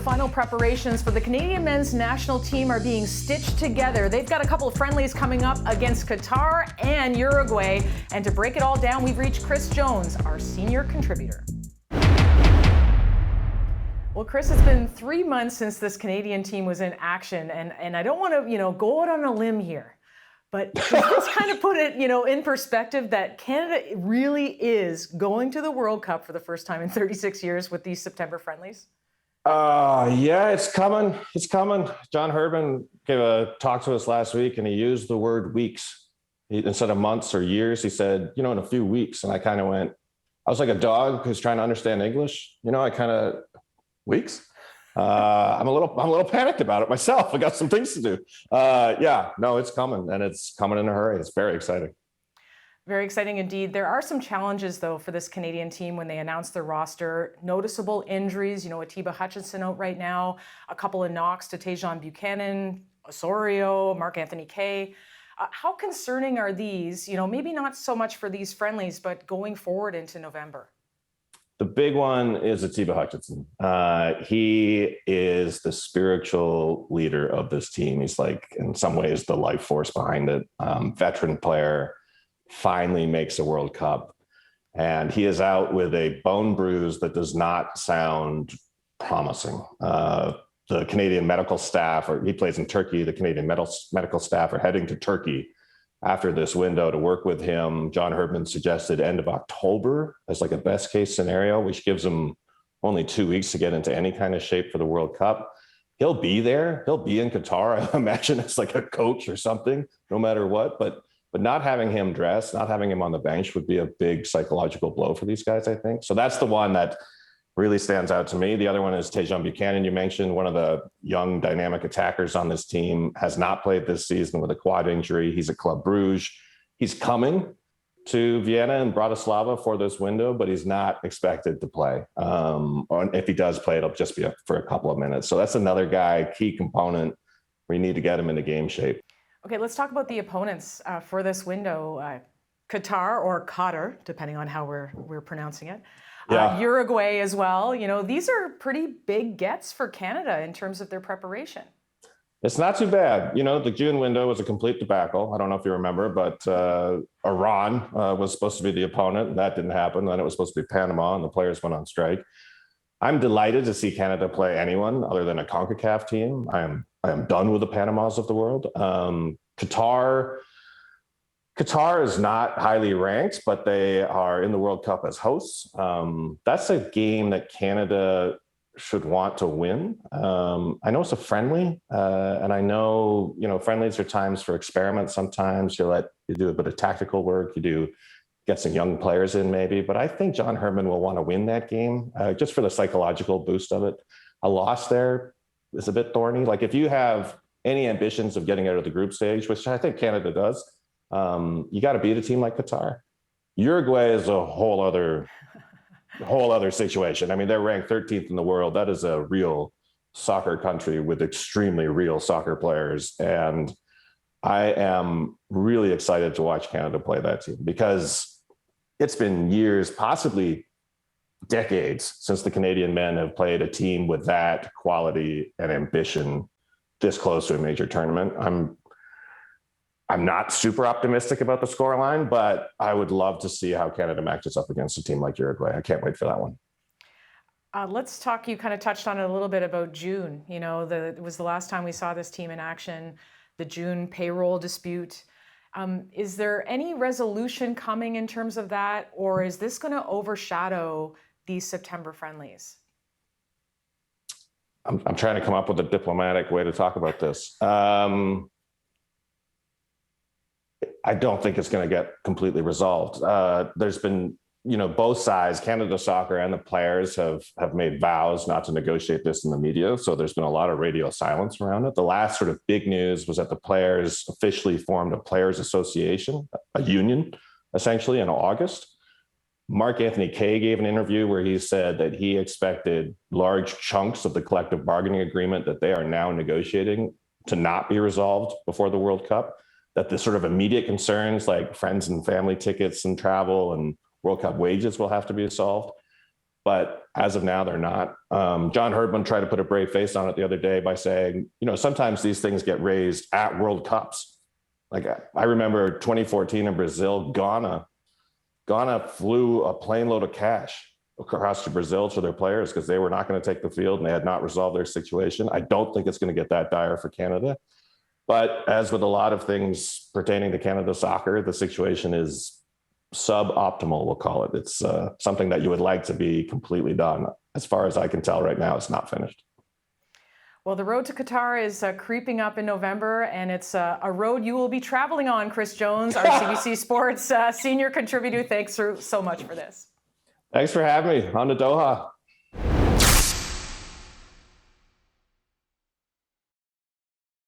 final preparations for the Canadian men's national team are being stitched together. They've got a couple of friendlies coming up against Qatar and Uruguay. And to break it all down, we've reached Chris Jones, our senior contributor. Well, Chris, it's been 3 months since this Canadian team was in action, and I don't want to, go out on a limb here, but does this kind of put it, in perspective that Canada really is going to the World Cup for the first time in 36 years with these September friendlies? Yeah, it's coming. It's coming. John Herdman gave a talk to us last week, and he used the word weeks instead of months or years. He said, in a few weeks, and I kind of went. I was like a dog who's trying to understand English. Weeks. I'm a little panicked about it myself. I got some things to do. It's coming, and it's coming in a hurry. It's very exciting. Very exciting indeed. There are some challenges, though, for this Canadian team when they announced their roster. Noticeable injuries, Atiba Hutchinson out right now, a couple of knocks to Tajon Buchanan, Osorio, Mark-Anthony Kaye. How concerning are these? Maybe not so much for these friendlies, but going forward into November. The big one is Atiba Hutchinson. He is the spiritual leader of this team. He's in some ways, the life force behind it. Veteran player, finally makes a World Cup. And he is out with a bone bruise that does not sound promising. The Canadian medical staff, or he plays in Turkey, the Canadian medical staff are heading to Turkey after this window to work with him. John Herdman suggested end of October as a best case scenario, which gives him only 2 weeks to get into any kind of shape for the World Cup. He'll be there. He'll be in Qatar. I imagine it's like a coach or something, no matter what. But not having him dress, not having him on the bench would be a big psychological blow for these guys, I think. So that's the one that really stands out to me. The other one is Tajon Buchanan. You mentioned one of the young dynamic attackers on this team has not played this season with a quad injury. He's at Club Brugge. He's coming to Vienna and Bratislava for this window, but he's not expected to play. Or if he does play, it'll just be for a couple of minutes. So that's another guy, key component where you need to get him into game shape. Okay, let's talk about the opponents for this window. Qatar or Qatar, depending on how we're pronouncing it. Yeah. Uruguay as well. These are pretty big gets for Canada in terms of their preparation. It's not too bad. The June window was a complete debacle. I don't know if you remember, but Iran was supposed to be the opponent. That didn't happen. Then it was supposed to be Panama, and the players went on strike. I'm delighted to see Canada play anyone other than a CONCACAF team. I am done with the Panamas of the world. Qatar is not highly ranked, but they are in the World Cup as hosts. That's a game that Canada should want to win. I know it's a friendly, and I know, friendlies are times for experiments. Sometimes you do a bit of tactical work, get some young players in maybe, but I think John Herdman will want to win that game just for the psychological boost of it. A loss there is a bit thorny. If you have any ambitions of getting out of the group stage, which I think Canada does, you got to beat a team like Qatar. Uruguay is a whole other situation. I mean, they're ranked 13th in the world. That is a real soccer country with extremely real soccer players. And I am really excited to watch Canada play that team because it's been years, possibly decades, since the Canadian men have played a team with that quality and ambition this close to a major tournament. I'm not super optimistic about the scoreline, but I would love to see how Canada matches up against a team like Uruguay. I can't wait for that one. Let's talk, you kind of touched on it a little bit about June. It was the last time we saw this team in action, the June payroll dispute. Is there any resolution coming in terms of that, or is this going to overshadow these September friendlies? I'm trying to come up with a diplomatic way to talk about this. I don't think it's going to get completely resolved. There's been, both sides, Canada Soccer and the players have made vows not to negotiate this in the media. So there's been a lot of radio silence around it. The last sort of big news was that the players officially formed a players association, a union, essentially in August. Mark-Anthony Kaye gave an interview where he said that he expected large chunks of the collective bargaining agreement that they are now negotiating to not be resolved before the World Cup, that the sort of immediate concerns like friends and family tickets and travel and World Cup wages will have to be solved. But as of now, they're not. John Herdman tried to put a brave face on it the other day by saying, sometimes these things get raised at World Cups. Like I remember 2014 in Brazil, Ghana flew a plane load of cash across to Brazil to their players because they were not going to take the field and they had not resolved their situation. I don't think it's going to get that dire for Canada. But as with a lot of things pertaining to Canada soccer, the situation is suboptimal, we'll call it. It's something that you would like to be completely done. As far as I can tell right now, it's not finished. Well, the road to Qatar is creeping up in November, and it's a road you will be traveling on, Chris Jones, our CBC Sports senior contributor. Thanks so much for this. Thanks for having me on to Doha.